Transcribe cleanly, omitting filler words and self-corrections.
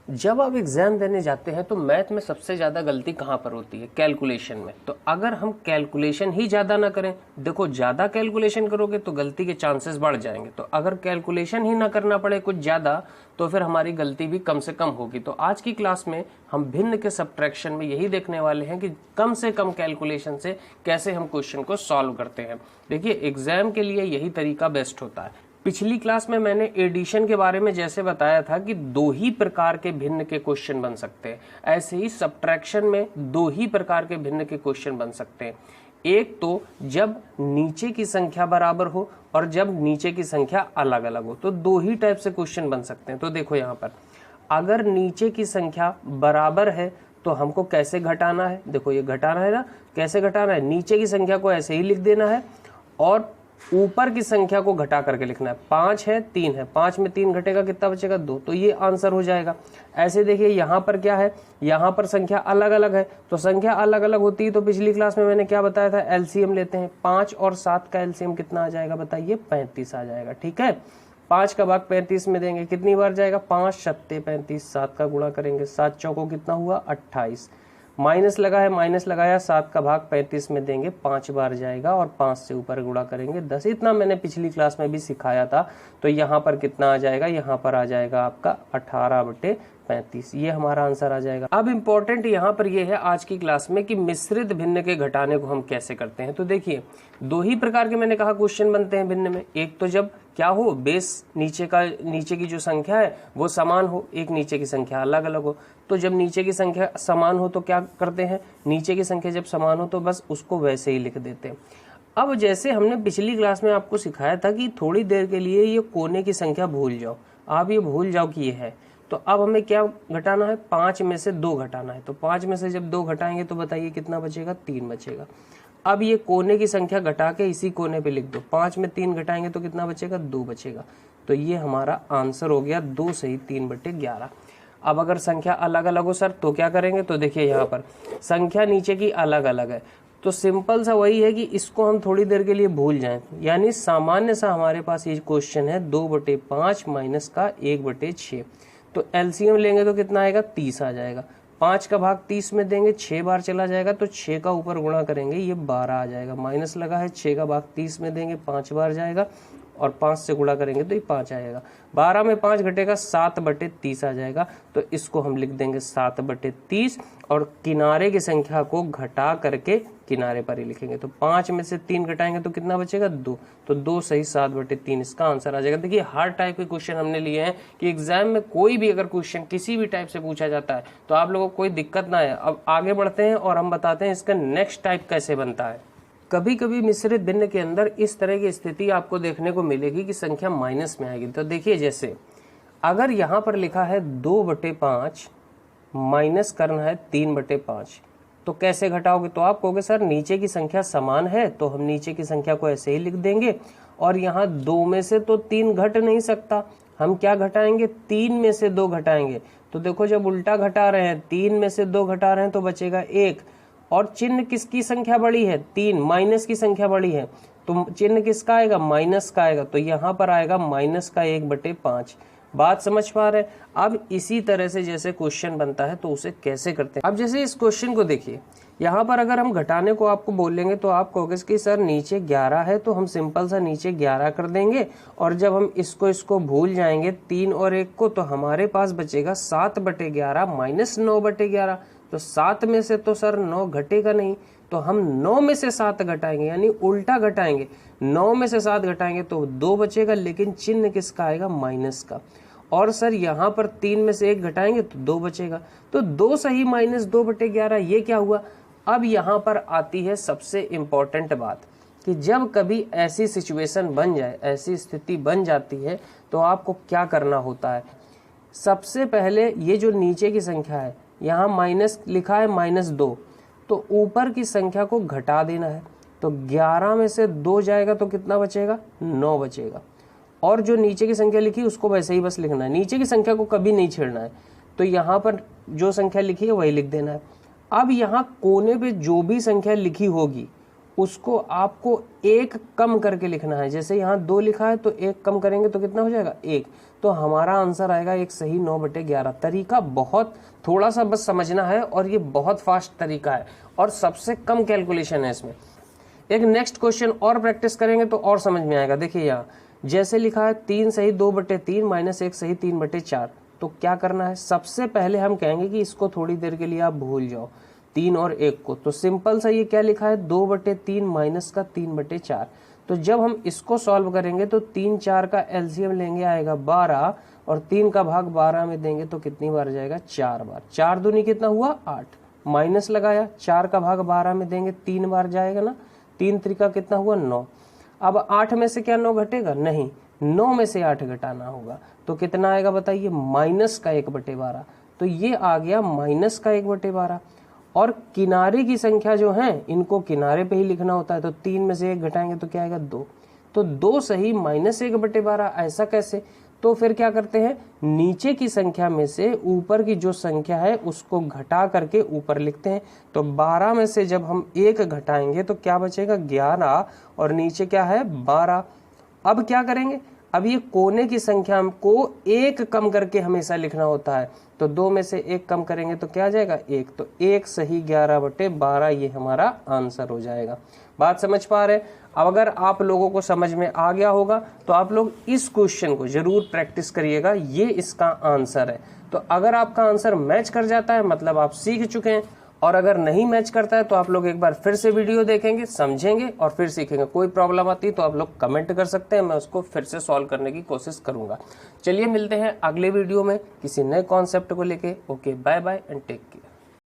जब आप एग्जाम देने जाते हैं तो मैथ में सबसे ज्यादा गलती कहाँ पर होती है? कैलकुलेशन में। तो अगर हम कैलकुलेशन ही ज्यादा ना करें, देखो ज्यादा कैलकुलेशन करोगे तो गलती के चांसेस बढ़ जाएंगे, तो अगर कैलकुलेशन ही ना करना पड़े कुछ ज्यादा तो फिर हमारी गलती भी कम से कम होगी। तो आज की क्लास में हम भिन्न के सब्ट्रैक्शन में यही देखने वाले हैं कि कम से कम कैलकुलेशन से कैसे हम क्वेश्चन को सॉल्व करते हैं। देखिए एग्जाम के लिए यही तरीका बेस्ट होता है। पिछली क्लास में मैंने एडिशन के बारे में जैसे बताया था कि दो ही प्रकार के भिन्न के क्वेश्चन बन सकते हैं, ऐसे ही सब्ट्रैक्शन में दो ही प्रकार के भिन्न के क्वेश्चन बन सकते हैं। एक तो जब नीचे की संख्या बराबर हो और जब नीचे की संख्या अलग अलग हो, तो दो ही टाइप से क्वेश्चन बन सकते हैं। तो देखो यहाँ पर अगर नीचे की संख्या बराबर है तो हमको कैसे घटाना है? देखो ये घटाना है ना, कैसे घटाना है? नीचे की संख्या को ऐसे ही लिख देना है और ऊपर की संख्या को घटा करके लिखना है। 5 है 3 है, 5 में 3 घटेगा कितना बचेगा? 2। तो ये आंसर हो जाएगा। ऐसे देखिए यहाँ पर क्या है, यहाँ पर संख्या अलग अलग है, तो संख्या अलग अलग होती है तो पिछली क्लास में मैंने क्या बताया था, एलसीएम लेते हैं। 5 और 7 का एलसीएम कितना आ जाएगा बताइए? 35 आ जाएगा। ठीक है, 5 का भाग 35 में देंगे, कितनी बार जाएगा? 5 सत्ते 35, 7 का गुणा करेंगे, 7 चौको कितना हुआ? 28। माइनस लगा है, माइनस लगाया, 7 का भाग 35 में देंगे, 5 बार जाएगा और 5 से ऊपर गुणा करेंगे 10। इतना मैंने पिछली क्लास में भी सिखाया था। तो यहाँ पर कितना आ जाएगा? यहाँ पर आ जाएगा आपका 18/35। ये हमारा आंसर आ जाएगा। अब इम्पोर्टेंट यहाँ पर ये है आज की क्लास में कि मिश्रित भिन्न के घटाने को हम कैसे करते हैं। तो देखिए दो ही प्रकार के मैंने कहा क्वेश्चन बनते हैं भिन्न में। एक तो जब क्या हो, बेस नीचे की जो संख्या है वो समान हो, एक नीचे की संख्या अलग अलग हो। तो जब नीचे की संख्या समान हो तो क्या करते हैं, नीचे की संख्या जब समान हो तो बस उसको वैसे ही लिख देते हैं। अब जैसे हमने पिछली क्लास में आपको सिखाया था कि थोड़ी देर के लिए ये कोने की संख्या भूल जाओ, आप ये भूल जाओ कि ये है। तो अब हमें क्या घटाना है? 5 में से 2 घटाना है। तो 5 में से जब 2 घटाएंगे तो बताइए कितना बचेगा? 3 बचेगा। अब ये कोने की संख्या घटा के इसी कोने पे लिख दो, 5 में 3 घटाएंगे तो कितना बचेगा? 2 बचेगा। तो ये हमारा आंसर हो गया 2 सही 3/11। अब अगर संख्या अलग अलग हो सर तो क्या करेंगे? तो देखिए यहाँ पर संख्या नीचे की अलग अलग है, तो सिंपल सा वही है कि इसको हम थोड़ी देर के लिए भूल जाएं। यानी सामान्य सा हमारे पास ये क्वेश्चन है 2/5 माइनस का 1/6। तो एलसीएम लेंगे तो कितना आएगा? 30 आ जाएगा। 5 का भाग 30 में देंगे, 6 बार चला जाएगा, तो 6 का ऊपर गुणा करेंगे, ये 12 आ जाएगा। माइनस लगा है, 6 का भाग 30 में देंगे, 5 बार जाएगा और 5 से गुणा करेंगे तो ये 5 आएगा। 12 में 5 घटेगा, 7/30 आ जाएगा। तो इसको हम लिख देंगे 7/30 और किनारे की संख्या को घटा करके किनारे पर ही लिखेंगे। तो 5 में से 3 घटाएंगे तो कितना बचेगा? 2। तो 2 सही 7/3 इसका आंसर आ जाएगा। देखिए हर टाइप के क्वेश्चन हमने लिए हैं कि एग्जाम में कोई भी अगर क्वेश्चन किसी भी टाइप से पूछा जाता है तो आप लोगों को कोई दिक्कत ना है। अब आगे बढ़ते हैं और हम बताते हैं इसका नेक्स्ट टाइप कैसे बनता है। कभी कभी मिश्रित भिन्न के अंदर इस तरह की स्थिति आपको देखने को मिलेगी कि संख्या माइनस में आएगी। तो देखिए जैसे अगर यहाँ पर लिखा है 2/5 माइनस करना है 3/5, तो कैसे घटाओगे? तो आप कहोगे सर नीचे की संख्या समान है, तो हम नीचे की संख्या को ऐसे ही लिख देंगे और यहाँ 2 में से तो 3 घट नहीं सकता, हम क्या घटाएंगे? 3 में से 2 घटाएंगे। तो देखो जब उल्टा घटा रहे हैं, 3 में से 2 घटा रहे हैं तो बचेगा 1। और चिन्ह किसकी संख्या बड़ी है? 3, माइनस की संख्या बड़ी है, तो चिन्ह किसका आएगा? माइनस का आएगा। तो यहाँ पर आएगा माइनस का 1/5। बात समझ पा रहे हैं? अब इसी तरह से जैसे क्वेश्चन बनता है तो उसे कैसे करते हैं। अब जैसे इस क्वेश्चन को देखिए, यहाँ पर अगर हम घटाने को आपको बोलेंगे तो आप कहोगे कि सर नीचे 11 है, तो हम सिंपल सा नीचे 11 कर देंगे और जब हम इसको भूल जाएंगे 3 और 1 को, तो हमारे पास बचेगा 7/11 माइनस 9/11। तो 7 में से तो सर 9 घटेगा नहीं, तो हम 9 में से 7 घटाएंगे, यानी उल्टा घटाएंगे। 9 में से 7 घटाएंगे तो 2 बचेगा, लेकिन चिन्ह किसका आएगा? माइनस का। और सर यहाँ पर 3 में से 1 घटाएंगे तो 2 बचेगा। तो 2 सही माइनस 2/11। ये क्या हुआ? अब यहाँ पर आती है सबसे इम्पोर्टेंट बात कि जब कभी ऐसी सिचुएशन बन जाए, ऐसी स्थिति बन जाती है, तो आपको क्या करना होता है? सबसे पहले ये जो नीचे की संख्या है, यहाँ माइनस लिखा है -2, तो ऊपर की संख्या को घटा देना है। तो 11 में से 2 जाएगा तो कितना बचेगा? 9 बचेगा। और जो नीचे की संख्या लिखी उसको वैसे ही बस लिखना है, नीचे की संख्या को कभी नहीं छेड़ना है। तो यहाँ पर जो संख्या लिखी है वही लिख देना है। अब यहाँ कोने पे जो भी संख्या लिखी होगी उसको आपको 1 कम करके लिखना है। जैसे यहाँ 2 लिखा है तो 1 कम करेंगे तो कितना हो जाएगा? 1। तो हमारा आंसर आएगा एक सही 9/11। तरीका बहुत थोड़ा सा बस समझना है और ये बहुत फास्ट तरीका है और सबसे कम कैलकुलेशन है इसमें। एक नेक्स्ट क्वेश्चन और प्रैक्टिस करेंगे तो और समझ में आएगा। देखिए यहाँ जैसे लिखा है 3 सही 2/3 माइनस 1 सही 3/4। तो क्या करना है, सबसे पहले हम कहेंगे कि इसको थोड़ी देर के लिए आप भूल जाओ 3 और 1 को। तो सिंपल सा ये क्या लिखा है 2/3 माइनस का 3/4। तो जब हम इसको सॉल्व करेंगे तो 3 4 का एलसीएम लेंगे आएगा 12 और 3 का भाग 12 में देंगे तो कितनी बार जाएगा 4 बार। 4 दूनी कितना हुआ 8, माइनस लगाया 4 का भाग 12 में देंगे 3 बार जाएगा ना, 3 त्रिका कितना हुआ 9। अब 8 में से क्या 9 घटेगा, नहीं 9 में से 8 घटाना होगा तो कितना आएगा बताइए माइनस का 1/12। तो ये आ गया माइनस का 1/12। और किनारे की संख्या जो है इनको किनारे पे ही लिखना होता है, तो 3 में से 1 घटाएंगे तो क्या आएगा 2। तो 2 सही माइनस 1/12। ऐसा कैसे, तो फिर क्या करते हैं नीचे की संख्या में से ऊपर की जो संख्या है उसको घटा करके ऊपर लिखते हैं। तो 12 में से जब हम 1 घटाएंगे तो क्या बचेगा 11 और नीचे क्या है 12। अब क्या करेंगे, अब ये कोने की संख्या को 1 कम करके हमेशा लिखना होता है। तो 2 में से 1 कम करेंगे तो क्या आ जाएगा 1। तो 1 सही 11/12 ये हमारा आंसर हो जाएगा। बात समझ पा रहे हैं। अब अगर आप लोगों को समझ में आ गया होगा तो आप लोग इस क्वेश्चन को जरूर प्रैक्टिस करिएगा, ये इसका आंसर है। तो अगर आपका आंसर मैच कर जाता है मतलब आप सीख चुके हैं, और अगर नहीं मैच करता है तो आप लोग एक बार फिर से वीडियो देखेंगे, समझेंगे और फिर सीखेंगे। कोई प्रॉब्लम आती है तो आप लोग कमेंट कर सकते हैं, मैं उसको फिर से सॉल्व करने की कोशिश करूंगा। चलिए मिलते हैं अगले वीडियो में किसी नए कॉन्सेप्ट को लेके। Okay, bye bye and take care.